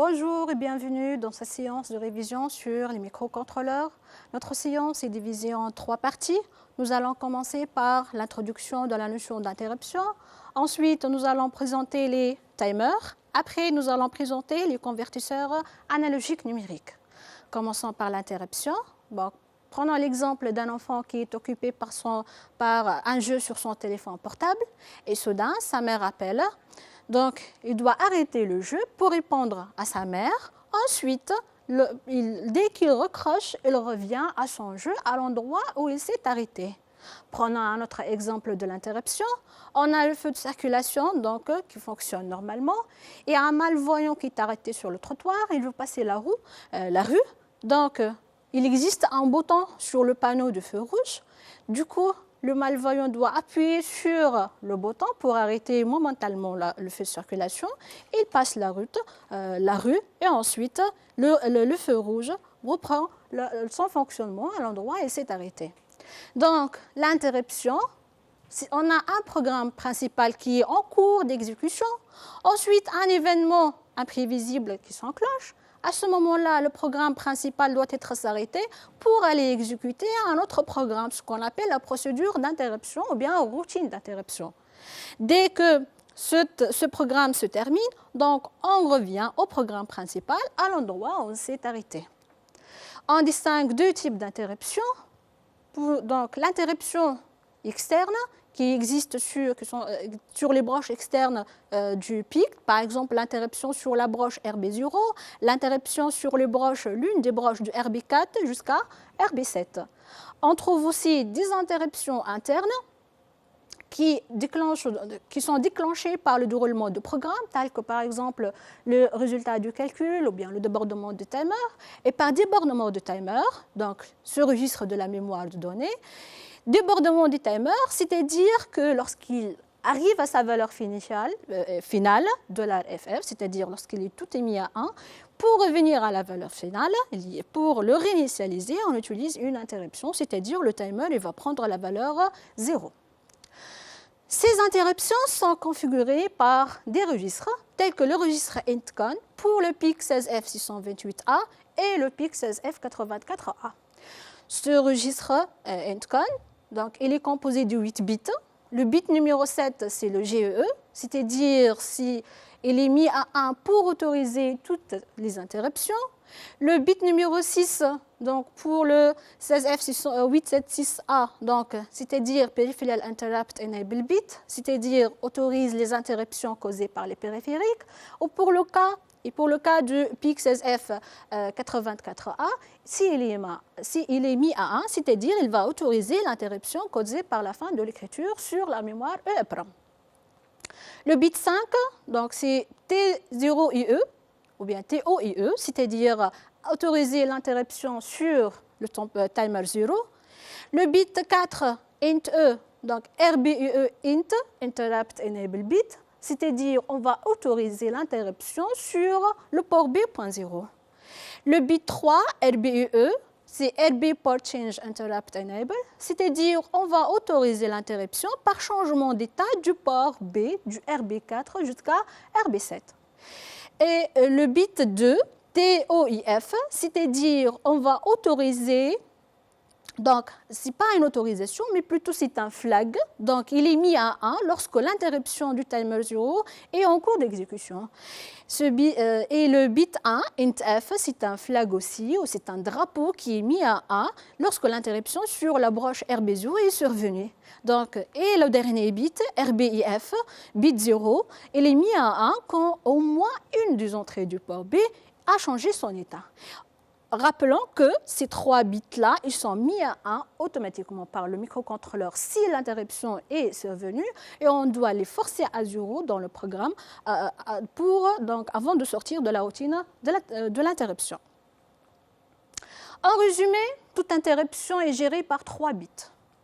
Bonjour et bienvenue dans cette séance de révision sur les microcontrôleurs. Notre séance est divisée en 3 parties. Nous allons commencer par l'introduction de la notion d'interruption. Ensuite, nous allons présenter les timers. Après, nous allons présenter les convertisseurs analogiques numériques. Commençons par l'interruption. Prenons l'exemple d'un enfant qui est occupé par un jeu sur son téléphone portable et soudain, sa mère appelle. Donc, il doit arrêter le jeu pour répondre à sa mère. Ensuite, dès qu'il recroche, il revient à son jeu à l'endroit où il s'est arrêté. Prenons un autre exemple de l'interruption. On a le feu de circulation qui fonctionne normalement et un malvoyant qui est arrêté sur le trottoir. Il veut passer la rue. Donc, il existe un bouton sur le panneau de feu rouge. Du coup, le malvoyant doit appuyer sur le bouton pour arrêter momentanément le feu de circulation. Il passe la rue et ensuite le feu rouge reprend son fonctionnement à l'endroit où il s'est arrêté. Donc, l'interruption, on a un programme principal qui est en cours d'exécution. Ensuite, un événement imprévisible qui s'enclenche. À ce moment-là, le programme principal doit être arrêté pour aller exécuter un autre programme, ce qu'on appelle la procédure d'interruption ou bien routine d'interruption. Dès que ce programme se termine, donc on revient au programme principal à l'endroit où on s'est arrêté. On distingue 2 types d'interruptions. Donc l'interruption externe qui existe sur les broches externes du PIC, par exemple l'interruption sur la broche RB0, l'interruption sur l'une des broches du RB4 jusqu'à RB7. On trouve aussi des interruptions internes qui sont déclenchées par le déroulement de programmes, tels que par exemple le résultat du calcul ou bien le débordement de timer. Et par débordement de timer, donc ce registre de la mémoire de données, débordement du timer, c'est-à-dire que lorsqu'il arrive à sa valeur finale de la FF, c'est-à-dire lorsqu'il tout est mis à 1, pour revenir à la valeur finale, pour le réinitialiser, on utilise une interruption, c'est-à-dire le timer il va prendre la valeur 0. Ces interruptions sont configurées par des registres, tels que le registre INTCON pour le PIC 16F628A et le PIC 16F84A. Ce registre INTCON, donc, il est composé de 8 bits. Le bit numéro 7, c'est le GEE, c'est-à-dire si il est mis à 1 pour autoriser toutes les interruptions. Le bit numéro 6, donc pour le 16F876A, c'est-à-dire Peripheral Interrupt Enable Bit, c'est-à-dire autorise les interruptions causées par les périphériques. Ou pour le cas du PIC 16F84A, s'il est mis à 1, c'est-à-dire il va autoriser l'interruption causée par la fin de l'écriture sur la mémoire EEPROM. Le bit 5, donc c'est T0IE ou bien TOIE, c'est-à-dire autoriser l'interruption sur le timer 0. Le bit 4, INT-E, donc RBUE INT, Interrupt Enable Bit, c'est-à-dire on va autoriser l'interruption sur le port B.0. Le bit 3, RBUE, c'est RB Port Change Interrupt Enable, c'est-à-dire on va autoriser l'interruption par changement d'état du port B, du RB4 jusqu'à RB7. Et le bit 2, TOIF, c'est-à-dire on va autoriser, donc ce n'est pas une autorisation, mais plutôt c'est un flag, donc il est mis à 1 lorsque l'interruption du timer 0 est en cours d'exécution. Et le bit 1, INTF, c'est un flag aussi, ou c'est un drapeau qui est mis à 1 lorsque l'interruption sur la broche RB0 est survenue. Donc, et le dernier bit, RBIF, bit 0, il est mis à 1 quand au moins une des entrées du port B a changé son état. Rappelons que ces 3 bits-là, ils sont mis à 1 automatiquement par le microcontrôleur si l'interruption est survenue et on doit les forcer à 0 dans le programme avant de sortir de la routine de l'interruption. En résumé, toute interruption est gérée par 3 bits.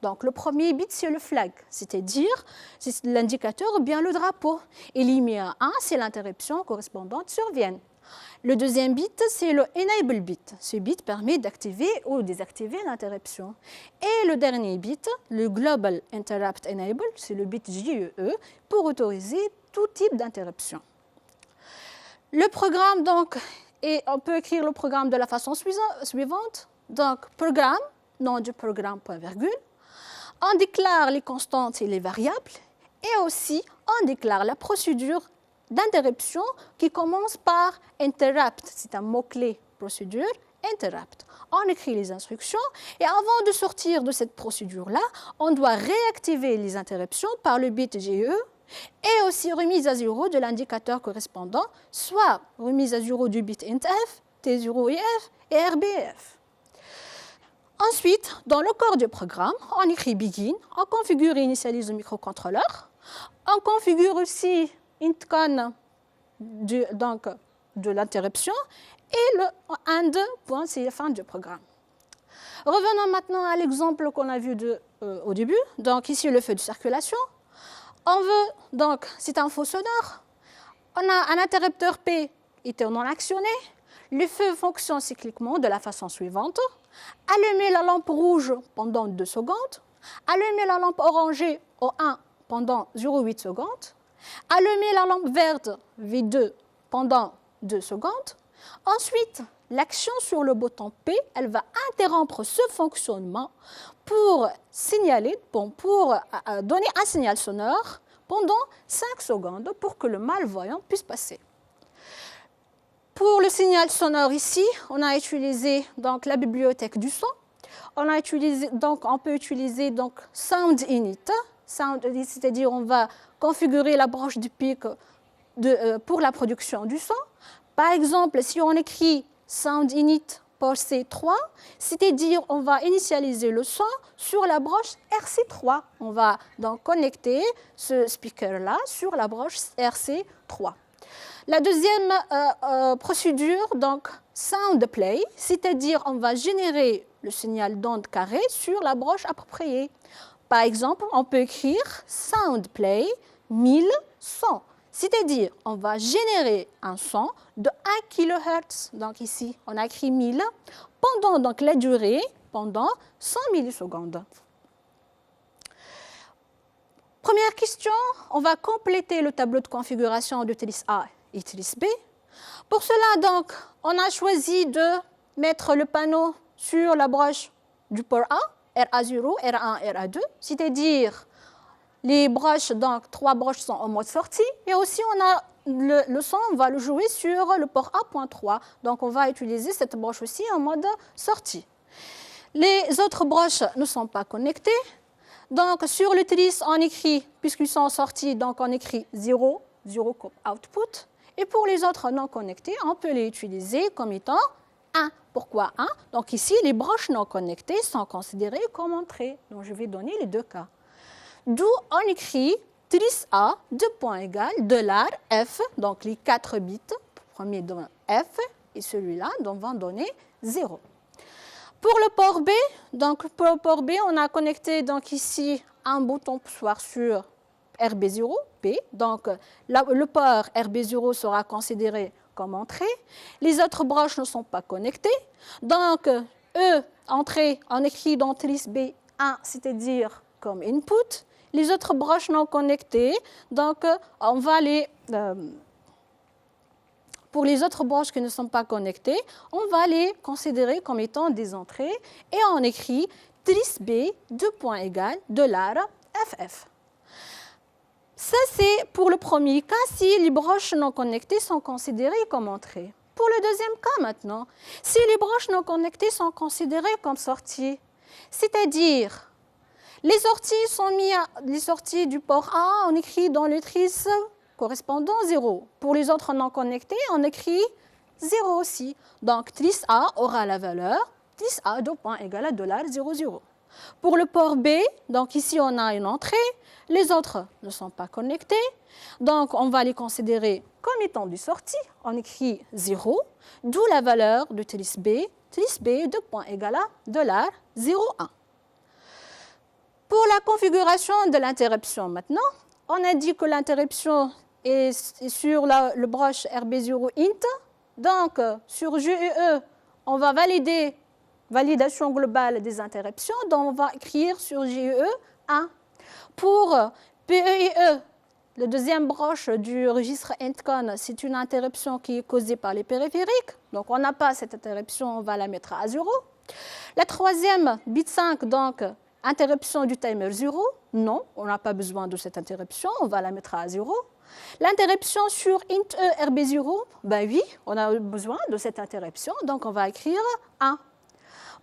Donc, le premier bit, c'est le flag, c'est-à-dire c'est l'indicateur ou bien le drapeau. Il est mis à 1 si l'interruption correspondante survient. Le deuxième bit, c'est le enable bit. Ce bit permet d'activer ou désactiver l'interruption. Et le dernier bit, le global interrupt enable, c'est le bit GEE pour autoriser tout type d'interruption. Le programme, donc, et on peut écrire le programme de la façon suivante. Donc, programme, nom du programme, point virgule. On déclare les constantes et les variables. Et aussi, on déclare la procédure d'interruption qui commence par interrupt. C'est un mot-clé, procédure, interrupt. On écrit les instructions et avant de sortir de cette procédure-là, on doit réactiver les interruptions par le bit GE et aussi remise à 0 de l'indicateur correspondant, soit remise à 0 du bit INTF, T0 et F et RBF. Ensuite, dans le corps du programme, on écrit begin, on configure et initialise le microcontrôleur, on configure aussi intcon de l'interruption et le end, point, c'est la fin du programme. Revenons maintenant à l'exemple qu'on a vu au début. Donc ici, le feu de circulation. On veut, donc, c'est un faux sonore. On a un interrupteur P qui était non actionné. Le feu fonctionne cycliquement de la façon suivante. Allumer la lampe rouge pendant 2 secondes. Allumer la lampe orangée au 1 pendant 0,8 secondes. Allumer la lampe verte V2 pendant 2 secondes. Ensuite, l'action sur le bouton P, elle va interrompre ce fonctionnement pour signaler, pour donner un signal sonore pendant 5 secondes pour que le malvoyant puisse passer. Pour le signal sonore ici, on a utilisé donc, la bibliothèque du son. On peut utiliser donc, Sound Init, c'est-à-dire on va configurer la branche du pic pour la production du son. Par exemple, si on écrit Sound Init pour C3, c'est-à-dire on va initialiser le son sur la branche RC3. On va donc connecter ce speaker-là sur la branche RC3. La deuxième procédure, donc Sound Play, c'est-à-dire on va générer le signal d'onde carré sur la branche appropriée. Par exemple, on peut écrire Sound Play 1100. C'est-à-dire, on va générer un son de 1 kHz. Donc ici, on a écrit 1000 pendant donc, la durée, pendant 100 millisecondes. Première question, on va compléter le tableau de configuration de Tris A et Tris B. Pour cela, donc, on a choisi de mettre le panneau sur la broche du port A, RA0, RA1, RA2, c'est-à-dire les broches, donc 3 broches sont en mode sortie et aussi on a le son, on va le jouer sur le port A.3. Donc on va utiliser cette broche aussi en mode sortie. Les autres broches ne sont pas connectées. Donc sur le Tris, on écrit, puisqu'ils sont sortis, donc on écrit 0, 0 comme output. Et pour les autres non connectés, on peut les utiliser comme étant 1. Pourquoi 1? Donc ici, les broches non connectées sont considérées comme entrées. Donc je vais donner les 2 cas. D'où on écrit Tris A, 2 points égal, $F, donc les 4 bits, premier donne F, et celui-là va donner 0. Pour le port B, donc pour le port B, on a connecté donc ici un bouton poussoir sur RB0, P, donc le port RB0 sera considéré comme entrée. Les autres broches ne sont pas connectées, donc entrée, on écrit dans Tris B 1, c'est-à-dire comme input. Les autres broches non connectées, donc on va pour les autres broches qui ne sont pas connectées, on va les considérer comme étant des entrées et on écrit Tris B, 2 points égal, $FF. Ça, c'est pour le premier cas, si les broches non connectées sont considérées comme entrées. Pour le deuxième cas maintenant, si les broches non connectées sont considérées comme sorties, c'est-à-dire les sorties sont mises, les sorties du port A, on écrit dans le Tris correspondant 0. Pour les autres non connectés, on écrit 0 aussi. Donc, Tris A aura la valeur Tris A, 2 points égal à $00. Pour le port B, donc ici on a une entrée, les autres ne sont pas connectés, donc on va les considérer comme étant des sorties. On écrit 0, d'où la valeur de Tris B, 2 points égal à $01. Pour la configuration de l'interruption maintenant, on a dit que l'interruption est sur le broche RB0 int. Donc, sur GEE, on va valider validation globale des interruptions. Donc, on va écrire sur GEE 1. Pour PEIE, la deuxième broche du registre INTCON, c'est une interruption qui est causée par les périphériques. Donc, on n'a pas cette interruption, on va la mettre à 0. La troisième, bit 5, donc, interruption du timer 0. Non, on n'a pas besoin de cette interruption, on va la mettre à 0. L'interruption sur int e RB0, ben oui, on a besoin de cette interruption, donc on va écrire 1.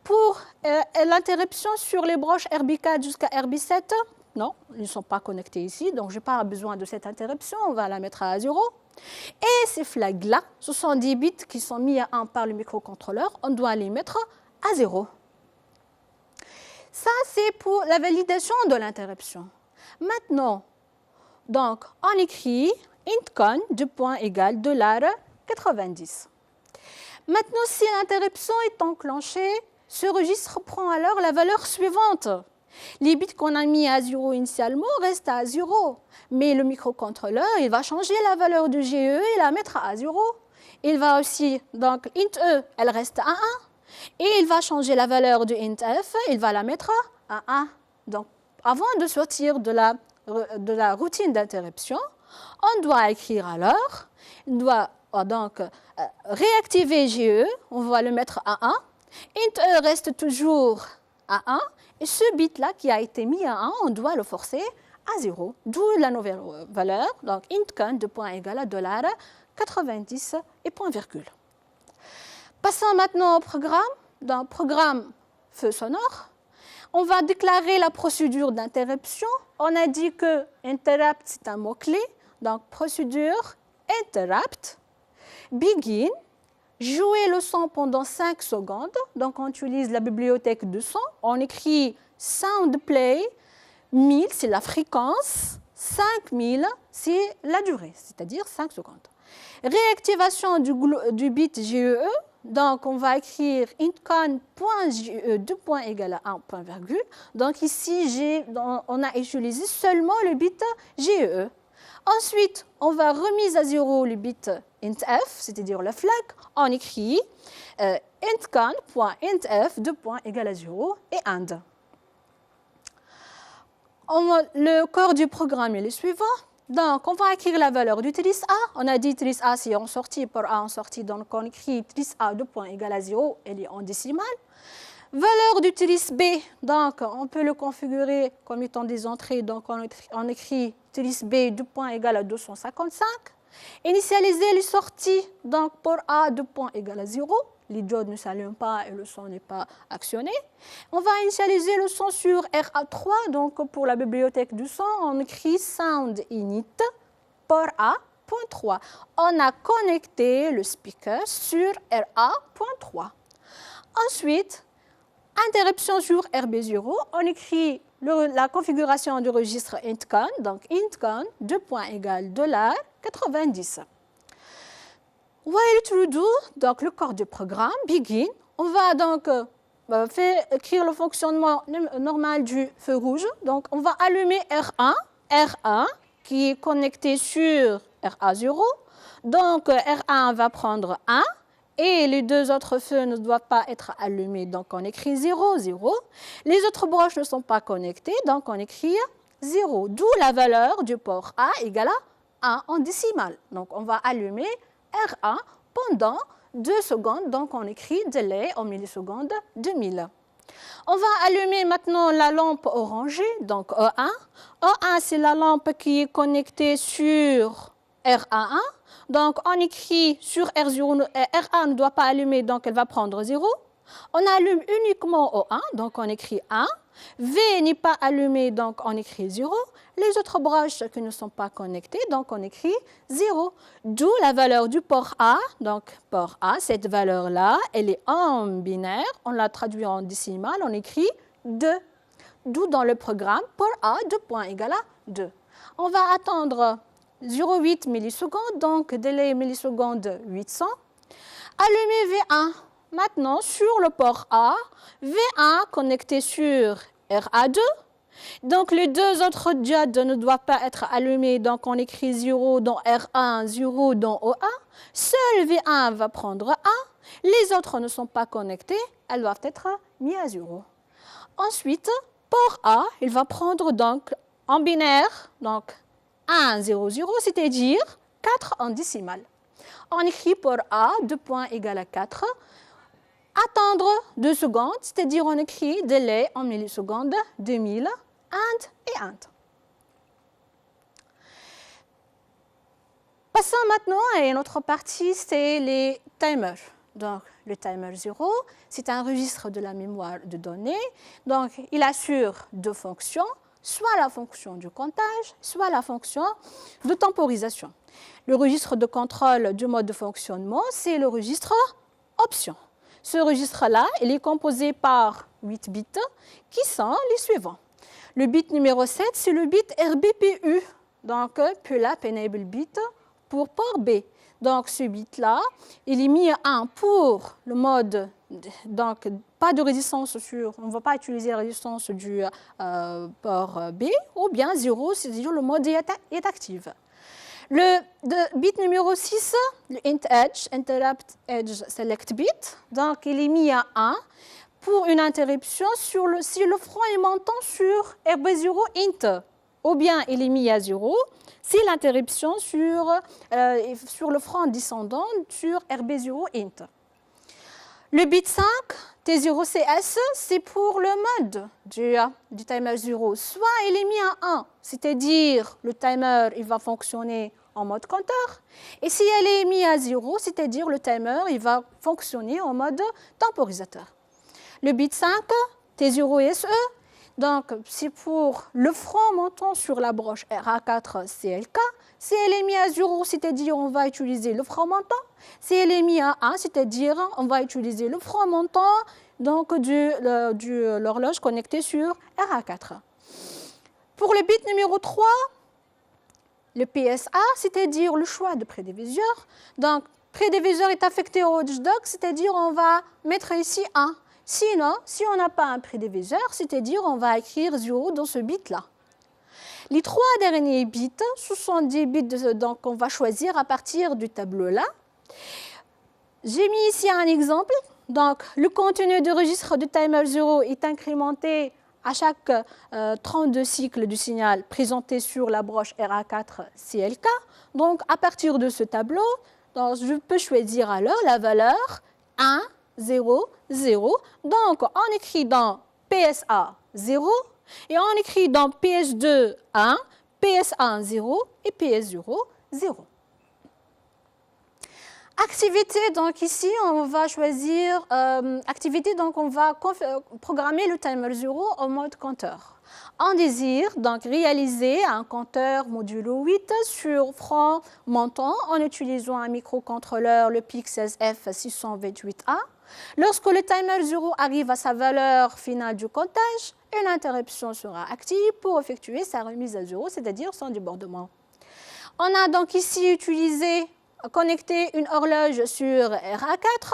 Pour l'interruption sur les broches RB4 jusqu'à RB7, non, ils ne sont pas connectés ici, donc je n'ai pas besoin de cette interruption, on va la mettre à 0. Et ces flags-là, ce sont des bits qui sont mis à 1 par le microcontrôleur, on doit les mettre à 0. Ça, c'est pour la validation de l'interruption. Maintenant, donc, on écrit intcon, $90. Maintenant, si l'interruption est enclenchée, ce registre prend alors la valeur suivante. Les bits qu'on a mis à 0 initialement restent à 0. Mais le microcontrôleur, il va changer la valeur de GE et la mettre à 0. Il va aussi, donc, int E, elle reste à 1. Et il va changer la valeur de int F, il va la mettre à 1. Donc, avant de sortir de la routine d'interruption, on doit écrire alors, on doit donc réactiver GE, on va le mettre à 1. Int E reste toujours à 1. Et ce bit-là qui a été mis à 1, on doit le forcer à 0. D'où la nouvelle valeur, donc intcon de point égal à $90 et point virgule. Passons maintenant au programme. Dans le programme feu sonore, on va déclarer la procédure d'interruption. On a dit que interrupt, c'est un mot-clé. Donc, procédure interrupt, begin, jouer le son pendant 5 secondes. Donc, on utilise la bibliothèque de son. On écrit sound play, 1000, c'est la fréquence, 5000, c'est la durée, c'est-à-dire 5 secondes. Réactivation du bit GEE. Donc, on va écrire intcon.GE, égal à 1 point virgule. Donc, ici, on a utilisé seulement le bit GE. Ensuite, on va remise à 0 le bit intf, c'est-à-dire le flag. On écrit intcon.intf, égal à 0 et AND. Le corps du programme est le suivant. Donc, on va écrire la valeur du tris A. On a dit tris A, c'est en sortie, pour A en sortie. Donc, on écrit tris A, égal à 0, elle est en décimale. Valeur du tris B, donc, on peut le configurer comme étant des entrées. Donc, on écrit tris B, égal à 255. Initialiser les sorties, donc, pour A, égal à 0. Les diodes ne s'allument pas et le son n'est pas actionné. On va initialiser le son sur RA3. Donc, pour la bibliothèque du son, on écrit sound init port A.3. On a connecté le speaker sur RA.3. Ensuite, interruption sur RB0. On écrit la configuration du registre intcon. Donc, intcon, égal $90. While true do, donc le corps du programme, begin, on va donc écrire le fonctionnement normal du feu rouge. Donc, on va allumer R1 qui est connecté sur RA0. Donc, R1 va prendre 1 et les deux autres feux ne doivent pas être allumés. Donc, on écrit 0, 0. Les autres broches ne sont pas connectées, donc on écrit 0. D'où la valeur du port A égale à 1 en décimale. Donc, on va allumer R1 pendant 2 secondes, donc on écrit délai en millisecondes 2000. On va allumer maintenant la lampe orangée, donc E1. E1, c'est la lampe qui est connectée sur RA1. Donc on écrit sur R0, R1 ne doit pas allumer, donc elle va prendre 0. On allume uniquement O1, donc on écrit 1. V n'est pas allumé, donc on écrit 0. Les autres broches qui ne sont pas connectées, donc on écrit 0. D'où la valeur du port A. Donc port A, cette valeur-là, elle est en binaire. On la traduit en décimale, on écrit 2. D'où dans le programme, port A, égal à 2. On va attendre 0,8 millisecondes, donc délai millisecondes 800. Allumer V1. Maintenant, sur le port A, V1 connecté sur RA2. Donc, les deux autres diodes ne doivent pas être allumés. Donc, on écrit 0 dans R1, 0 dans O1. Seul V1 va prendre 1. Les autres ne sont pas connectés. Elles doivent être mises à 0. Ensuite, port A, il va prendre donc en binaire, donc 1, 0, 0, c'est-à-dire 4 en décimale. On écrit pour A, 2 points égale à 4. Attendre 2 secondes, c'est-à-dire on écrit délai en millisecondes, 2000, and et and. Passons maintenant à une autre partie, c'est les timers. Donc, le timer 0, c'est un registre de la mémoire de données. Donc, il assure deux fonctions, soit la fonction du comptage, soit la fonction de temporisation. Le registre de contrôle du mode de fonctionnement, c'est le registre option. Ce registre-là, il est composé par 8 bits qui sont les suivants. Le bit numéro 7, c'est le bit RBPU, donc Pull Up Enable Bit pour port B. Donc ce bit-là, il est mis à 1 pour le mode, donc pas de résistance sur, on ne va pas utiliser la résistance du port B, ou bien 0, c'est-à-dire le mode est actif. Le bit numéro 6, le int edge, interrupt edge select bit, donc il est mis à 1 pour une interruption si le front est montant sur RB0 int, ou bien il est mis à 0 si l'interruption sur le front descendant sur RB0 int. Le bit 5, T0CS, c'est pour le mode du timer 0. Soit il est mis à 1, c'est-à-dire le timer il va fonctionner en mode compteur. Et si elle est mise à 0, c'est-à-dire le timer il va fonctionner en mode temporisateur. Le bit 5, T0SE, donc c'est pour le front montant sur la broche RA4 CLK. Si elle est mise à 0, c'est-à-dire on va utiliser le front montant. Si elle est mise à 1, c'est-à-dire on va utiliser le front montant donc de l'horloge connectée sur RA4. Pour le bit numéro 3, le PSA, c'est-à-dire le choix de prédiviseur. Donc, prédiviseur est affecté au watchdog, c'est-à-dire on va mettre ici 1. Sinon, si on n'a pas un prédiviseur, c'est-à-dire on va écrire 0 dans ce bit-là. Les 3 derniers bits, ce sont des bits donc on va choisir à partir du tableau-là. J'ai mis ici un exemple. Donc, le contenu du registre du timer 0 est incrémenté à chaque 32 cycles du signal présenté sur la broche RA4 CLK. Donc, à partir de ce tableau, donc, je peux choisir alors la valeur 1, 0, 0. Donc, on écrit dans PSA 0 et on écrit dans PS2 1, PS1 0 et PS0 0. Activité, donc ici, on va choisir activité, donc on va programmer le timer 0 en mode compteur. On désire donc réaliser un compteur modulo 8 sur front montant en utilisant un microcontrôleur, le PIC16F628A. Lorsque le timer 0 arrive à sa valeur finale du comptage, une interruption sera active pour effectuer sa remise à 0, c'est-à-dire son débordement. On a donc ici connecter une horloge sur RA4,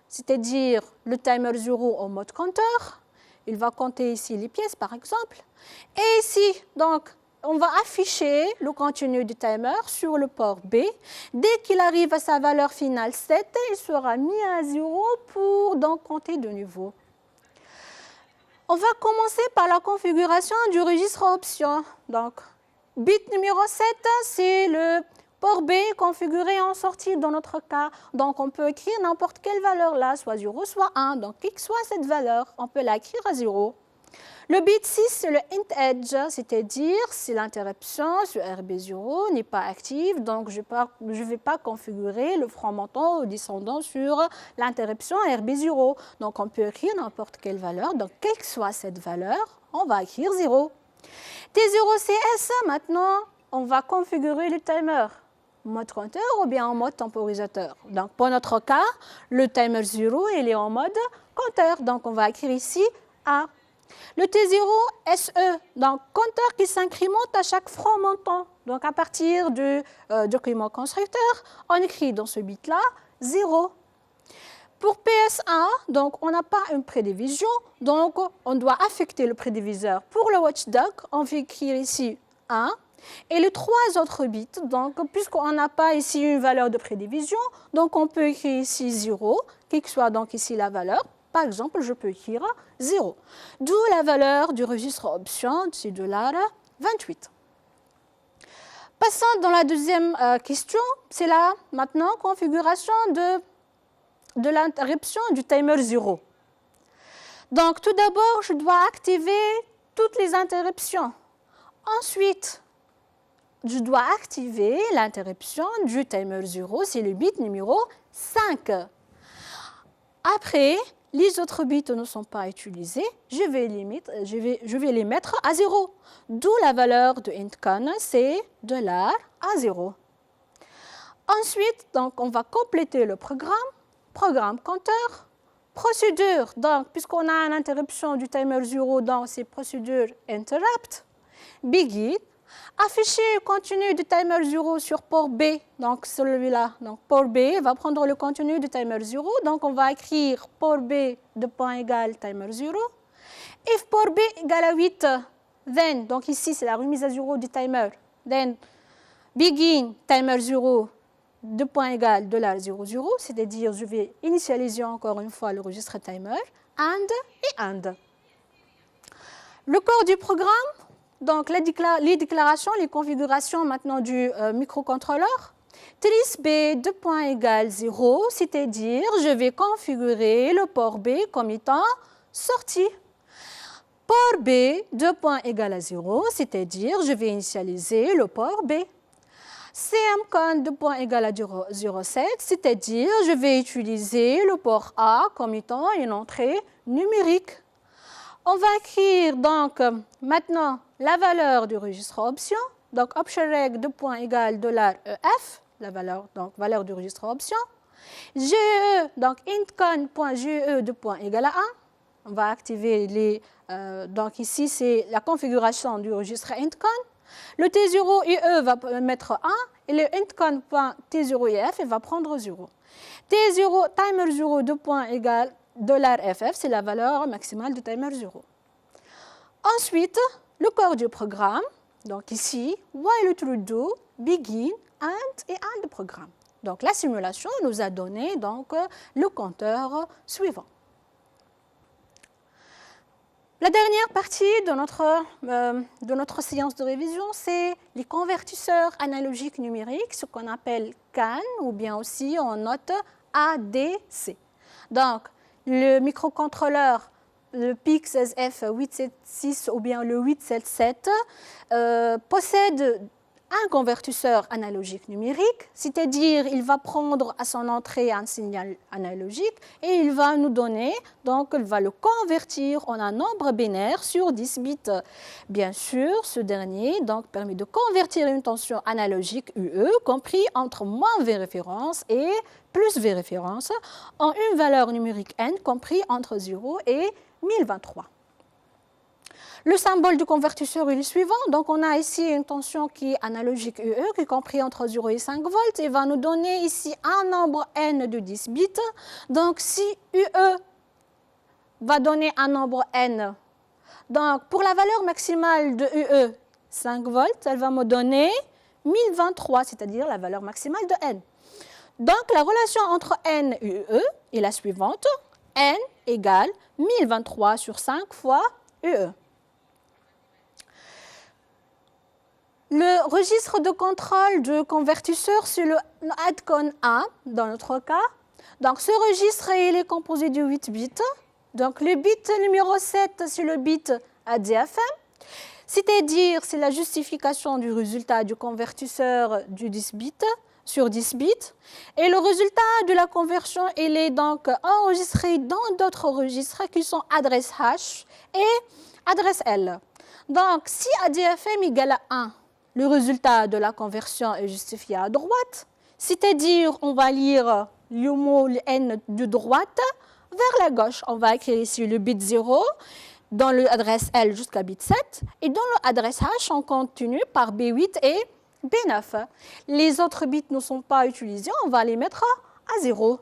c'est-à-dire le timer 0 en mode compteur. Il va compter ici les pièces, par exemple. Et ici, donc, on va afficher le contenu du timer sur le port B. Dès qu'il arrive à sa valeur finale 7, il sera mis à 0 pour donc compter de nouveau. On va commencer par la configuration du registre option. Donc, bit numéro 7, c'est le port B configuré en sortie dans notre cas. Donc, on peut écrire n'importe quelle valeur là, soit 0, soit 1. Donc, quelle que soit cette valeur, on peut l'écrire à 0. Le bit 6, c'est le int edge, c'est-à-dire si l'interruption sur RB0 n'est pas active, donc je ne vais pas configurer le front montant ou descendant sur l'interruption RB0. Donc, on peut écrire n'importe quelle valeur. Donc, quelle que soit cette valeur, on va écrire 0. T0CS, maintenant, on va configurer le timer en mode compteur ou bien en mode temporisateur. Donc, pour notre cas, le timer 0, il est en mode compteur. Donc, on va écrire ici A. Le T0SE, donc compteur qui s'incrémente à chaque front montant. Donc, à partir du document constructeur, on écrit dans ce bit-là 0. Pour PS1, donc, on n'a pas une prédivision, donc on doit affecter le prédiviseur. Pour le watchdog, on va écrire ici 1. Et les 3 autres bits, donc, puisqu'on n'a pas ici une valeur de prédivision, donc on peut écrire ici 0, quelle que soit donc ici la valeur. Par exemple, je peux écrire 0. D'où la valeur du registre option, c'est $28. Passons dans la deuxième question, c'est la maintenant configuration de l'interruption du timer 0. Donc tout d'abord, je dois activer toutes les interruptions. Ensuite, je dois activer l'interruption du timer 0, c'est le bit numéro 5. Après, les autres bits ne sont pas utilisés, je vais les mettre à 0. D'où la valeur de intcon, c'est $A0. Ensuite, donc, on va compléter le programme compteur, procédure. Donc, puisqu'on a une interruption du timer 0 dans ces procédures interrupt, begin, afficher le contenu du timer 0 sur port B, donc celui-là. Donc port B va prendre le contenu du timer 0, donc on va écrire port B de point égal timer 0. If port B égale à 8, then, donc ici c'est la remise à 0 du timer, then begin timer 0 de point égal $0,0, c'est-à-dire je vais initialiser encore une fois le registre timer, and. Le corps du programme, donc les déclarations, les configurations maintenant du microcontrôleur. Tris B de point égal 0, c'est-à-dire je vais configurer le port B comme étant sortie. Port B de point égal à 0, c'est-à-dire je vais initialiser le port B. CMCON de point égal à 0,7, c'est-à-dire je vais utiliser le port A comme étant une entrée numérique. On va écrire donc maintenant la valeur du registre option, donc optionreg de point égal $EF, la valeur du registre option. GE, donc intcon.ge de point égal à 1. On va activer donc ici c'est la configuration du registre intcon. Le T0IE va mettre 1 et le intcon.T0IF va prendre 0. T0, timer 0 de point égal $FF, c'est la valeur maximale du timer 0. Ensuite, le corps du programme, donc ici, while true do, begin, and programme. Donc la simulation nous a donné donc, le compteur suivant. La dernière partie de notre séance de révision, c'est les convertisseurs analogiques numériques, ce qu'on appelle CAN, ou bien aussi on note ADC. Donc, le microcontrôleur, le PIC16F876 ou bien le 877, possède un convertisseur analogique numérique, c'est-à-dire il va prendre à son entrée un signal analogique et il va nous donner, donc il va le convertir en un nombre binaire sur 10 bits. Bien sûr, ce dernier donc, permet de convertir une tension analogique UE, compris entre moins V référence et plus V référence, en une valeur numérique n, compris entre 0 et 1023. Le symbole du convertisseur est le suivant. Donc, on a ici une tension qui est analogique UE, qui est compris entre 0 et 5 volts, et va nous donner ici un nombre n de 10 bits. Donc, si UE va donner un nombre n, donc pour la valeur maximale de UE, 5 volts, elle va me donner 1023, c'est-à-dire la valeur maximale de n. Donc, la relation entre n et UE est la suivante. N égale 1023 sur 5 fois UE. Le registre de contrôle de convertisseur, c'est le ADCON 1 dans notre cas. Donc, ce registre il est composé de 8 bits. Donc, le bit numéro 7, c'est le bit ADFM. C'est-à-dire, c'est la justification du résultat du convertisseur du 10 bits sur 10 bits. Et le résultat de la conversion, il est donc enregistré dans d'autres registres qui sont adresse H et adresse L. Donc, si ADFM égale à 1, le résultat de la conversion est justifié à droite, c'est-à-dire on va lire le mot n de droite vers la gauche. On va écrire ici le bit 0 dans l'adresse L jusqu'à bit 7 et dans l'adresse H, on continue par B8 et B9. Les autres bits ne sont pas utilisés, on va les mettre à 0.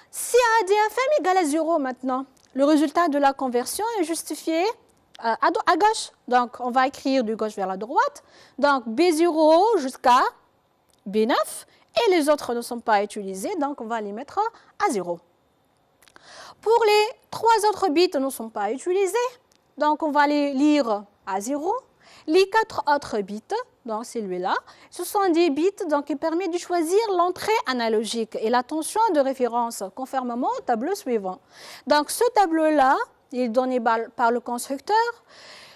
Si ADFM égale à 0 maintenant, le résultat de la conversion est justifié à gauche. Donc, on va écrire de gauche vers la droite. Donc, B0 jusqu'à B9. Et les autres ne sont pas utilisés, donc on va les mettre à 0. Pour les 3 autres bits ne sont pas utilisés, donc on va les lire à 0. Les 4 autres bits donc celui-là. 70 bits, donc il permet de choisir l'entrée analogique et la tension de référence, conformément au tableau suivant. Donc ce tableau-là, il est donné par le constructeur.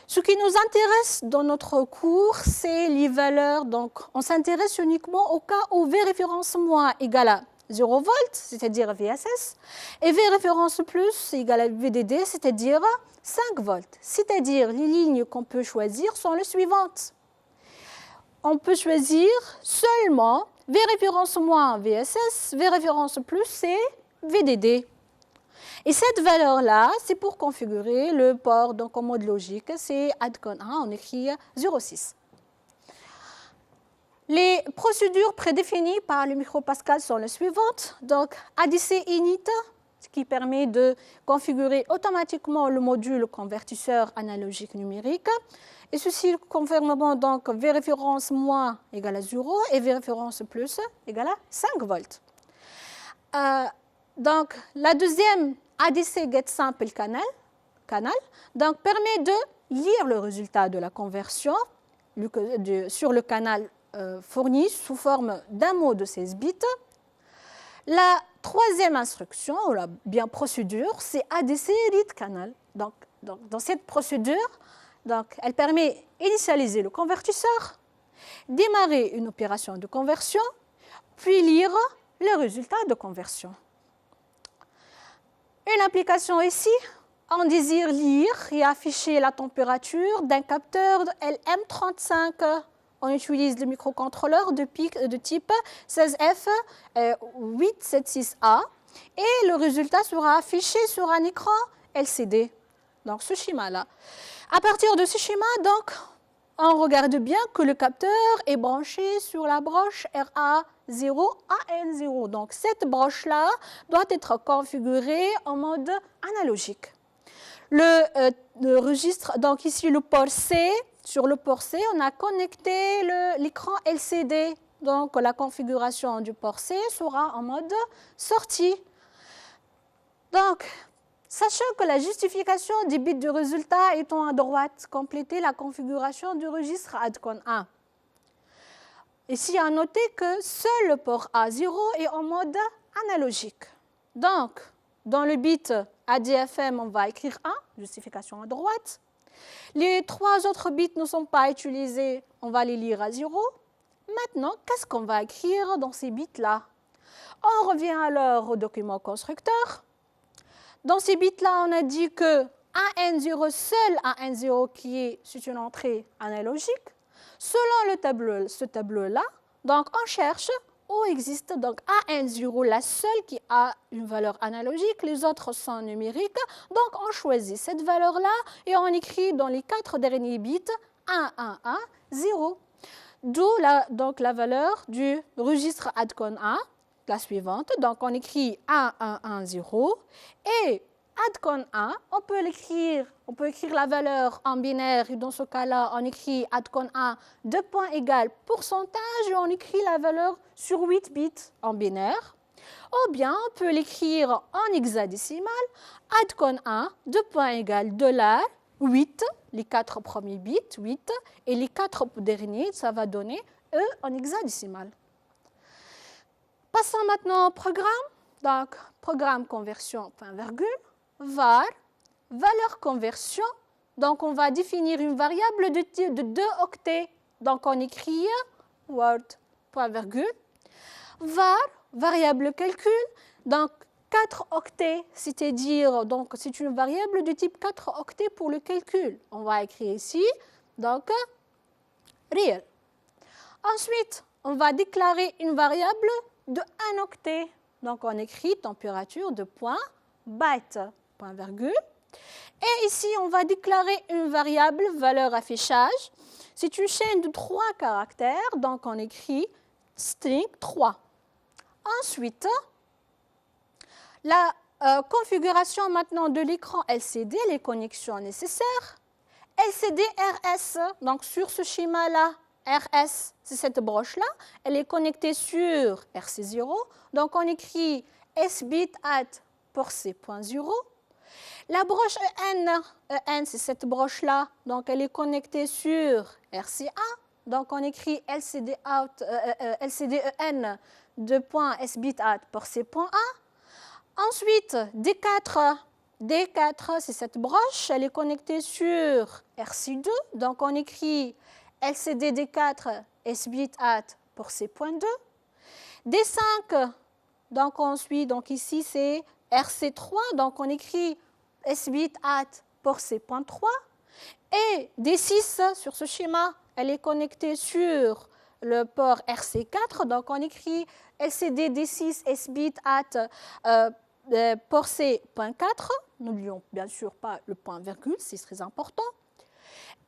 Ce qui nous intéresse dans notre cours, c'est les valeurs. Donc on s'intéresse uniquement au cas où V référence moins égale à 0 volts, c'est-à-dire VSS, et V référence plus égale à VDD, c'est-à-dire 5 volts. C'est-à-dire les lignes qu'on peut choisir sont les suivantes. On peut choisir seulement V référence moins VSS, V référence plus c'est VDD. Et cette valeur-là, c'est pour configurer le port donc en mode logique, c'est ADCON 1, on écrit 0,6. Les procédures prédéfinies par le micropascal sont les suivantes. Donc, ADC init, ce qui permet de configurer automatiquement le module convertisseur analogique numérique. Et ceci conformément donc V référence moins égale à 0 et V référence plus égale à 5 volts. Donc, la deuxième ADC get sample canal donc, permet de lire le résultat de la conversion sur le canal fourni sous forme d'un mot de 16 bits. La troisième instruction, ou la bien procédure, c'est ADC read canal. Donc, dans cette procédure, donc, elle permet d'initialiser le convertisseur, démarrer une opération de conversion, puis lire le résultat de conversion. Une application ici, on désire lire et afficher la température d'un capteur LM35. On utilise le microcontrôleur de type 16F876A et le résultat sera affiché sur un écran LCD. Donc ce schéma-là. À partir de ce schéma, donc, on regarde bien que le capteur est branché sur la broche RA0 AN0. Donc cette broche-là doit être configurée en mode analogique. Le registre, donc ici le port C, sur le port C, on a connecté l'écran LCD. Donc la configuration du port C sera en mode sortie. Donc, sachant que la justification des bits de résultat étant à droite, complétez la configuration du registre ADCON 1. Ici, à noter que seul le port A0 est en mode analogique. Donc, dans le bit ADFM, on va écrire 1, justification à droite. Les trois autres bits ne sont pas utilisés, on va les lire à 0. Maintenant, qu'est-ce qu'on va écrire dans ces bits-là? On revient alors au document constructeur. Dans ces bits-là, on a dit que AN0, seul AN0 qui est une entrée analogique. Selon ce tableau-là, donc on cherche où existe donc AN0, la seule qui a une valeur analogique, les autres sont numériques. Donc on choisit cette valeur-là et on écrit dans les 4 derniers bits 1, 1, 1, 0. D'où la valeur du registre ADCON 1, la suivante. Donc on écrit 1, 1, 1, 0 et ADCON 1, on peut écrire la valeur en binaire et dans ce cas-là, on écrit ADCON 1, 2 points égale pourcentage et on écrit la valeur sur 8 bits en binaire. Ou bien, on peut l'écrire en hexadécimal, ADCON 1, 2 points égale $, 8, les 4 premiers bits, 8, et les 4 derniers, ça va donner E en hexadécimal. Passons maintenant au programme. Donc, programme conversion, point virgule. Var, valeur conversion, donc on va définir une variable de 2 octets. Donc on écrit word, point virgule. Var, variable calcul, donc 4 octets, c'est-à-dire, donc c'est une variable de type 4 octets pour le calcul. On va écrire ici, donc real. Ensuite, on va déclarer une variable de 1 octet. Donc on écrit température de point byte. Point virgule. Et ici, on va déclarer une variable valeur affichage. C'est une chaîne de 3 caractères, donc on écrit string 3. Ensuite, la configuration maintenant de l'écran LCD, les connexions nécessaires. LCD RS, donc sur ce schéma-là, RS, c'est cette broche-là, elle est connectée sur RC0, donc on écrit sbit at pour C.0. La broche EN c'est cette broche-là, donc elle est connectée sur RC1, donc on écrit LCD out, LCD-EN de point SBIT-AT pour C.A. Ensuite, D4, c'est cette broche, elle est connectée sur RC2, donc on écrit LCD D4 SBIT-AT pour C.2. D5, donc on suit, donc ici c'est RC3, donc on écrit SBIT-AT pour C.3. Et D6, sur ce schéma, elle est connectée sur le port RC4, donc on écrit LCD D6 SBIT-AT pour C.4. N'oublions bien sûr pas le point virgule, c'est très important.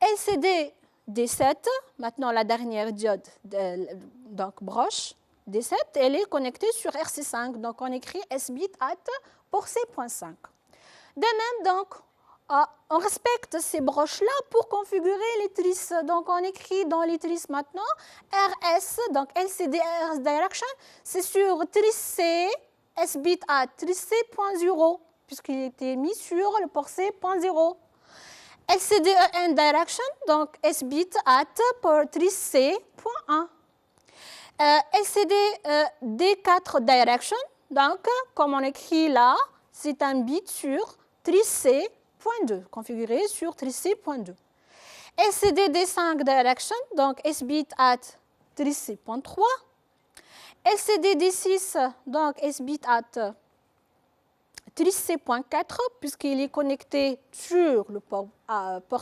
LCD D7, maintenant la dernière diode, donc broche D7, elle est connectée sur RC5, donc on écrit SBIT-AT pour C.5. De même, donc, on respecte ces broches-là pour configurer les trisses. Donc, on écrit dans les trisses maintenant RS, donc LCD RS Direction, c'est sur trice C, SBIT-AT, trice C.0, puisqu'il était mis sur le port C.0. LCD-EN Direction, donc SBIT-AT pour trice C.1. LCD D4 Direction, donc comme on écrit là, c'est un bit sur trice C.2, configuré sur trice C.2. LCD D5 Direction, donc SBIT-AT trice C.3. LCD D6, donc SBIT-AT trice C.4, puisqu'il est connecté sur le port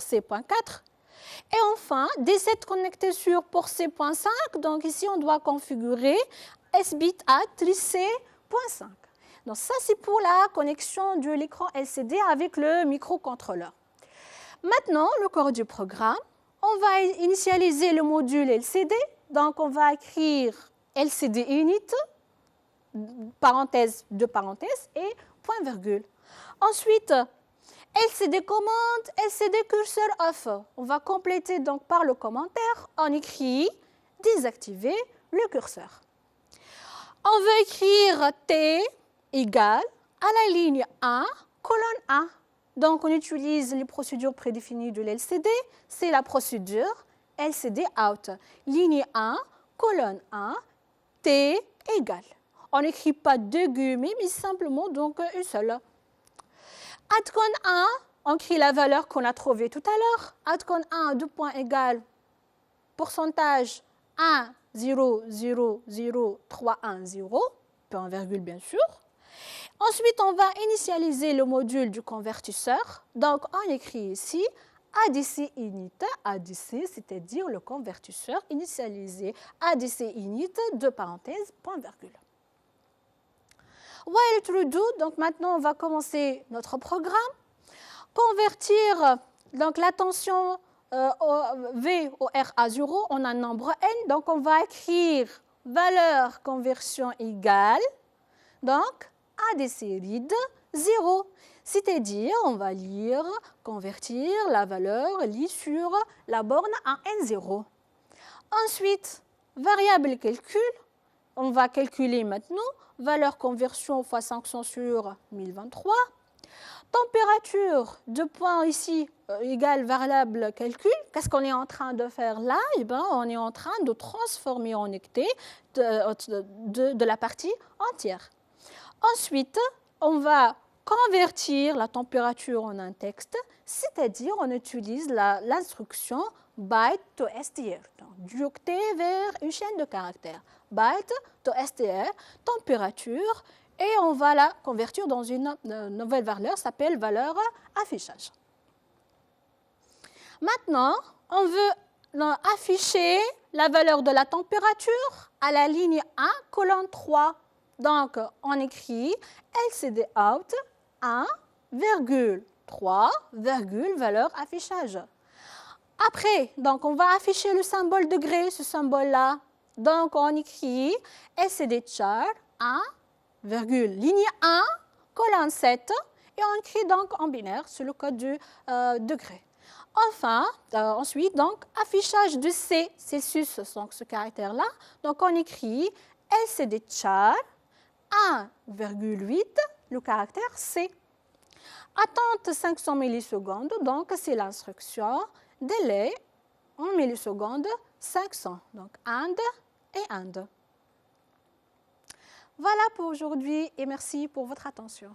C.4. Et enfin, D7 connecté sur port C.5, donc ici on doit configurer SBIT-AT trice C.5. Donc ça c'est pour la connexion de l'écran LCD avec le microcontrôleur. Maintenant, le corps du programme, on va initialiser le module LCD, donc on va écrire LCD init, parenthèse, deux parenthèses et point virgule. Ensuite, LCD commande, LCD cursor off. On va compléter donc par le commentaire. On écrit désactiver le curseur. On veut écrire T égale à la ligne 1, colonne 1. Donc on utilise les procédures prédéfinies de l'LCD. C'est la procédure LCD out. Ligne 1, colonne 1, T égale. On n'écrit pas deux guillemets, mais simplement donc une seule. Atcon 1, on écrit la valeur qu'on a trouvée tout à l'heure. Atcon 1, 2 points égale pourcentage 1, 0, 0, 0, 3, 1, 0, point virgule bien sûr. Ensuite, on va initialiser le module du convertisseur. Donc, on écrit ici ADC init, ADC, c'est-à-dire le convertisseur initialisé, ADC init, deux parenthèses, point virgule. While true do, donc maintenant on va commencer notre programme. Convertir donc la tension V au RA0 en un nombre n. Donc on va écrire valeur conversion égale donc ADC read 0. C'est-à-dire on va lire, convertir la valeur lit sur la borne à N0. Ensuite, variable calcul, on va calculer maintenant valeur conversion fois 500 sur 1023. Température de point ici égale variable calcul. Qu'est-ce qu'on est en train de faire là? Eh bien, on est en train de transformer en hectare de la partie entière. Ensuite, on va convertir la température en un texte, c'est-à-dire on utilise l'instruction byte to str, donc du octet vers une chaîne de caractères. Byte to str, température, et on va la convertir dans une nouvelle valeur, s'appelle valeur affichage. Maintenant, on veut afficher la valeur de la température à la ligne 1, colonne 3. Donc, on écrit LCD out 1,3, valeur affichage. Après, donc, on va afficher le symbole degré, ce symbole-là. Donc, on écrit LCD char 1, ligne 1, colonne 7, et on écrit donc en binaire sur le code du degré. Enfin, ensuite, donc, affichage de C, Celsius, donc ce caractère-là. Donc, on écrit LCD char 1,8, le caractère C. Attente 500 millisecondes, donc c'est l'instruction délai en millisecondes 5 sons. Donc, Inde et Inde. Voilà pour aujourd'hui et merci pour votre attention.